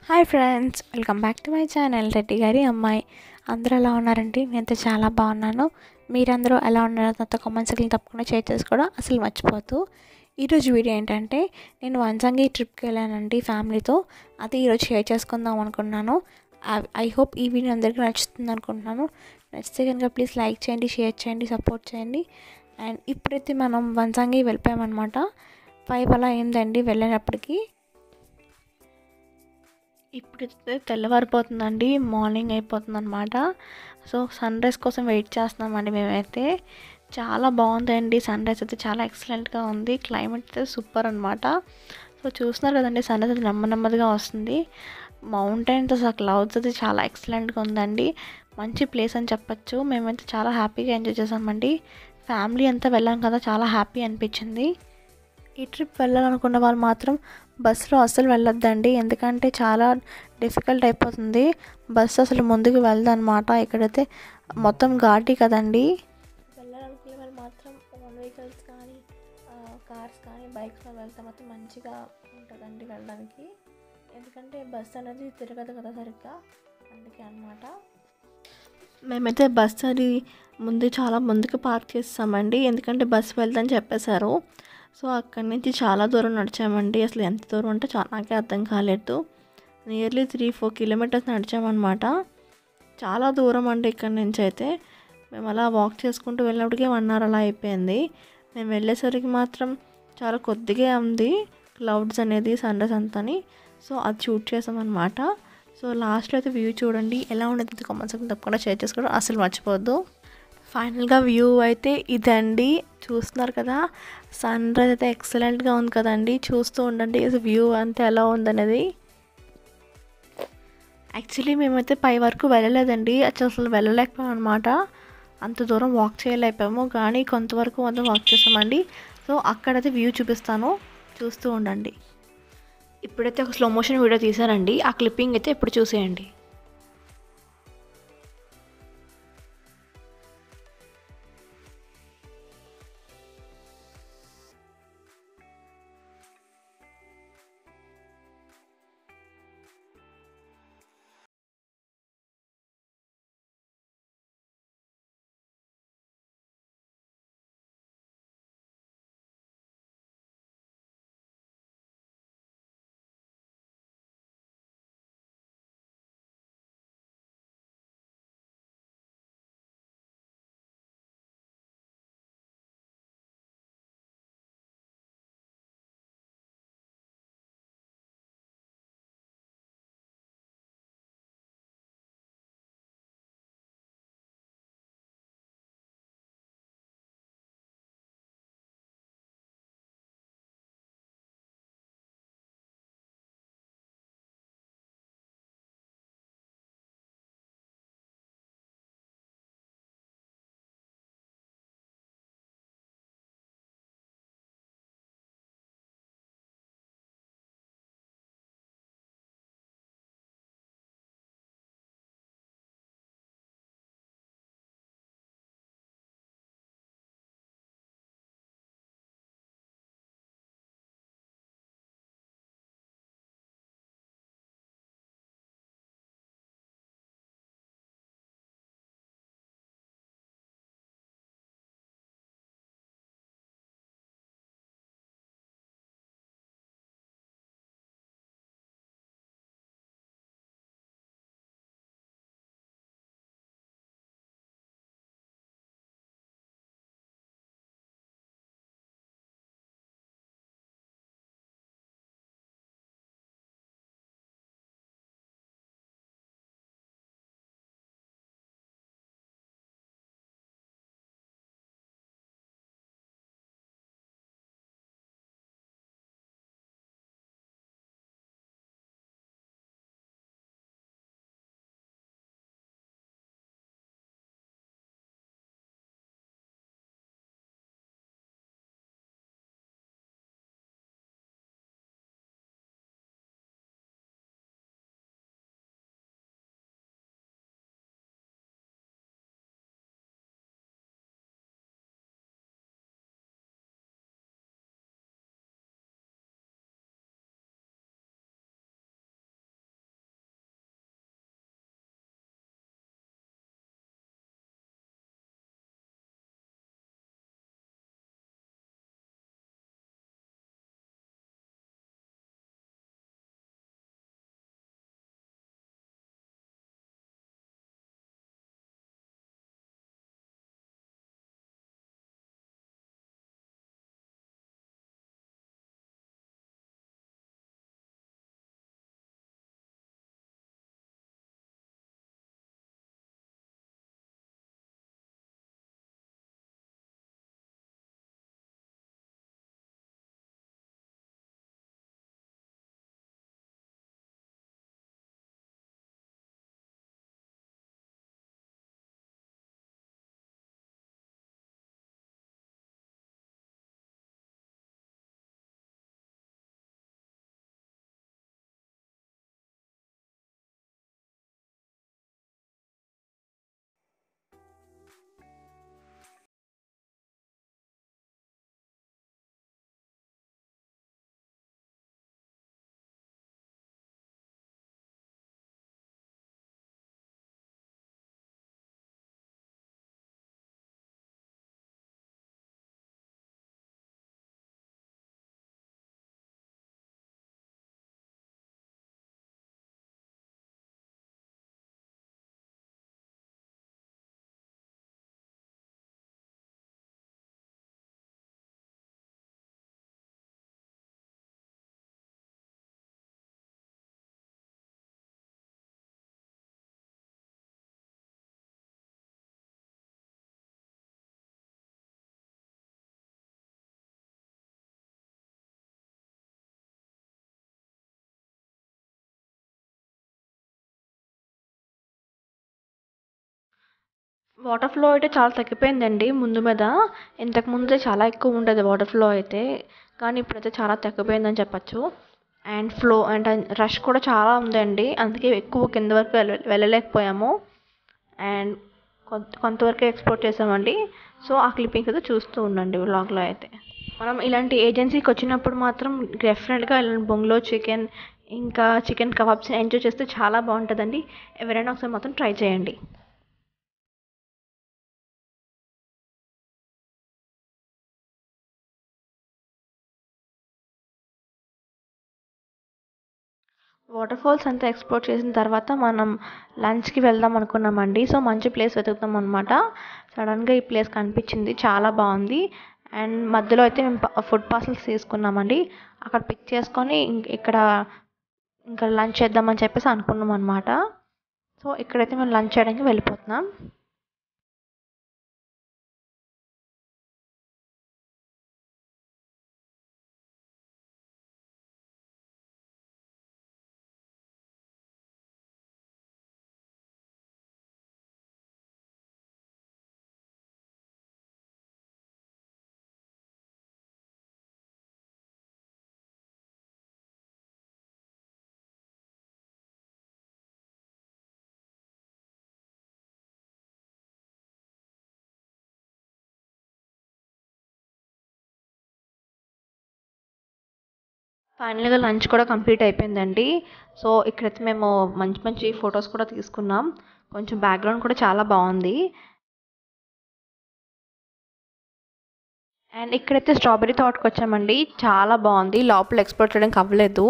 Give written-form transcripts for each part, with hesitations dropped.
Hi friends, welcome back to my channel Reddy గారి అమ్మాయి. అందరూ ఎలా ఉన్నారండి? నేనైతే చాలా బాగున్నాను. మీరందరూ ఎలా ఉన్నారో నాతో కామెంట్ సెక్షన్లో తప్పకుండా షేర్ చేసుకోవడం అసలు మర్చిపోతూ. ఈరోజు వీడియో ఏంటంటే, నేను వంజంగి ట్రిప్కి వెళ్ళానండి ఫ్యామిలీతో. అది ఈరోజు షేర్ చేసుకుందాం అనుకున్నాను. ఐ హోప్ ఈ వీడియో అందరికీ నచ్చుతుంది అనుకుంటున్నాను. నచ్చితే కనుక ప్లీజ్ లైక్ చేయండి, షేర్ చేయండి, సపోర్ట్ చేయండి. అండ్ ఇప్పుడైతే మనం వంజంగి వెళ్ళిపోయామన్నమాట. 5 అలా అయిందండి వెళ్ళినప్పటికీ. ఇప్పుడైతే తెల్లవారిపోతుందండి, మార్నింగ్ అయిపోతుంది అనమాట. సో సన్ రైజ్ కోసం వెయిట్ చేస్తున్నామండి మేమైతే. చాలా బాగుందండి సన్ రైజ్ అయితే, చాలా ఎక్సలెంట్గా ఉంది. క్లైమేట్ అయితే సూపర్ అనమాట. సో చూస్తున్నారు కదండి, సన్ రైజ్ అయితే నెమ్మదిగా వస్తుంది. మౌంటైన్స్, ఆ క్లౌడ్స్ అయితే చాలా ఎక్సలెంట్గా ఉందండి. మంచి ప్లేస్ అని చెప్పచ్చు. మేమైతే చాలా హ్యాపీగా ఎంజాయ్ చేసామండి. ఫ్యామిలీ అంతా వెళ్ళాం కదా, చాలా హ్యాపీ అనిపించింది. ఈ ట్రిప్ వెళ్ళాలనుకున్న వాళ్ళు మాత్రం బస్సులో అస్సలు వెళ్ళొద్దండి, ఎందుకంటే చాలా డిఫికల్ట్ అయిపోతుంది. బస్సు అసలు ముందుకు వెళ్ళదన్నమాట. ఇక్కడైతే మొత్తం ఘాటి కదండి. వెళ్ళాలనుకునే వాళ్ళు మాత్రం ఓన్ వెహికల్స్ కానీ, కార్స్ కానీ, బైక్స్లో వెళ్తే మాత్రం మంచిగా ఉంటుందండి వెళ్ళడానికి. ఎందుకంటే బస్సు అనేది తిరగదు కదా సరిగ్గా, అందుకే అన్నమాట. మేమైతే బస్సు అది చాలా ముందుకు పార్క్ చేస్తామండి, ఎందుకంటే బస్సు వెళ్దని చెప్పేశారు. సో అక్కడి నుంచి చాలా దూరం నడిచామండి. అసలు ఎంత దూరం అంటే నాకే అర్థం కాలేదు. నియర్లీ 3-4 కిలోమీటర్స్ నడిచామన్నమాట. చాలా దూరం అండి ఇక్కడి నుంచి అయితే. మేము అలా వాక్ చేసుకుంటూ వెళ్ళినప్పటికీ 1 అవర్ అలా అయిపోయింది. మేము వెళ్ళేసరికి మాత్రం చాలా కొద్దిగా ఉంది క్లౌడ్స్ అనేది, సన్ రైజ్ అంతని. సో అది షూట్ చేసామన్నమాట. సో లాస్ట్లో అయితే వ్యూ చూడండి ఎలా ఉండేది కామెంట్ సెక్షన్లో తప్పకుండా షేర్ చేసుకోవడం అసలు మర్చిపోవద్దు. ఫైనల్గా వ్యూ అయితే ఇదండి, చూస్తున్నారు కదా. సన్ రైజ్ అయితే ఎక్సలెంట్గా ఉంది కదండి. చూస్తూ ఉండండి వ్యూ అంతా ఎలా ఉందనేది. యాక్చువల్లీ మేమైతే పై వరకు వెళ్ళలేదండి, అసలు వెళ్ళలేకపోయాం అనమాట. అంత దూరం వాక్ చేయలేకపోయాము, కానీ కొంతవరకు మాత్రం వాక్ చేసామండి. సో అక్కడైతే వ్యూ చూపిస్తాను, చూస్తూ ఉండండి. ఇప్పుడైతే ఒక స్లో మోషన్ వీడియో తీసారండి, ఆ క్లిప్పింగ్ అయితే ఇప్పుడు చూసేయండి. వాటర్ ఫ్లో అయితే చాలా తగ్గిపోయిందండి ముందు మీద. ఇంతకుముందే చాలా ఎక్కువ ఉండేది వాటర్ ఫ్లో అయితే, కానీ ఇప్పుడైతే చాలా తగ్గిపోయిందని చెప్పచ్చు. అండ్ ఫ్లో అంటే రష్ కూడా చాలా ఉందండి, అందుకే ఎక్కువ కింద వరకు వెళ్ళలేకపోయాము. అండ్ కొంతవరకే ఎక్స్‌ప్లోర్ చేసామండి. సో, ఆ క్లిప్పింగ్స్ అయితే చూస్తూ ఉండండి వ్లాగ్‌లో అయితే. మనం ఇలాంటి ఏజెన్సీకి వచ్చినప్పుడు మాత్రం డెఫినెట్‌గా ఇలాంటి బొంగులో చికెన్, ఇంకా చికెన్ కబాబ్స్‌ని ఎంజాయ్ చేస్తే చాలా బాగుంటుందండి. ఎవరైనా ఒకసారి మాత్రం ట్రై చేయండి. వాటర్ ఫాల్స్ అంతా ఎక్స్‌ప్లోర్ చేసిన తర్వాత మనం లంచ్‌కి వెళ్దాం అనుకున్నామండి. సో, మంచి ప్లేస్ వెతుకుతాం అనమాట. సడన్‌గా ఈ ప్లేస్ కనిపించింది. చాలా బాగుంది. అండ్ మధ్యలో అయితే మేము ఫుడ్ పార్సెల్స్ తీసుకున్నామండి. అక్కడ పిక్ చేసుకొని ఇక్కడ ఇంకా లంచ్ చేద్దామని చెప్పేసి అనుకున్నాం అనమాట. సో, ఇక్కడైతే మేము లంచ్ చేయడానికి వెళ్ళిపోతున్నాం. ఫైనల్‌గా లంచ్ కూడా కంప్లీట్ అయిపోయిందండి. సో, ఇక్కడైతే మేము మంచి మంచి ఫొటోస్ కూడా తీసుకున్నాం. కొంచెం బ్యాక్‌గ్రౌండ్ కూడా చాలా బాగుంది. అండ్ ఇక్కడైతే స్ట్రాబెర్రీ తోటకొచ్చామండి. చాలా బాగుంది. లోపల ఎక్స్‌ప్లోర్ చేయడానికి అవ్వలేదు.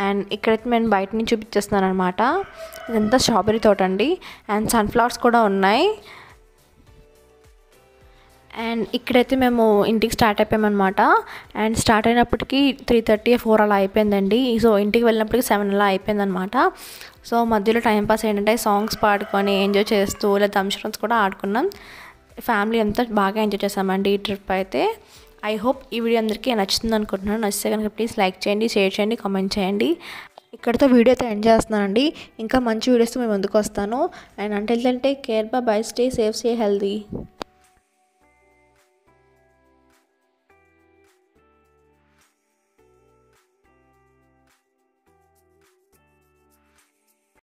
అండ్ ఇక్కడైతే నేను బయట నుంచి చూపించేస్తున్నాననమాట. ఇదంతా స్ట్రాబెర్రీ తోట అండి. అండ్ సన్‌ఫ్లవర్స్ కూడా ఉన్నాయి. అండ్ ఇక్కడైతే మేము ఇంటికి స్టార్ట్ అయిపోయామన్నమాట. అండ్ స్టార్ట్ అయినప్పటికీ 3:30, 4 అలా అయిపోయిందండి. సో, ఇంటికి వెళ్ళినప్పటికి 7 అలా అయిపోయిందనమాట. సో, మధ్యలో టైం పాస్ ఏంటంటే సాంగ్స్ పాడుకొని ఎంజాయ్ చేస్తూ ఇలా థమ్స్ కూడా ఆడుకున్నాం. ఫ్యామిలీ అంతా బాగా ఎంజాయ్ చేసామండి ఈ ట్రిప్ అయితే. ఐ హోప్ ఈ వీడియో అందరికీ నచ్చుతుంది అనుకుంటున్నాను. నచ్చితే కనుక ప్లీజ్ లైక్ చేయండి, షేర్ చేయండి, కామెంట్ చేయండి. ఇక్కడితో వీడియో అయితే ఎండ్ చేస్తున్నానండి. ఇంకా మంచి వీడియోస్తో మేము ముందుకు వస్తాను. And until then take care, bye, stay safe, stay healthy.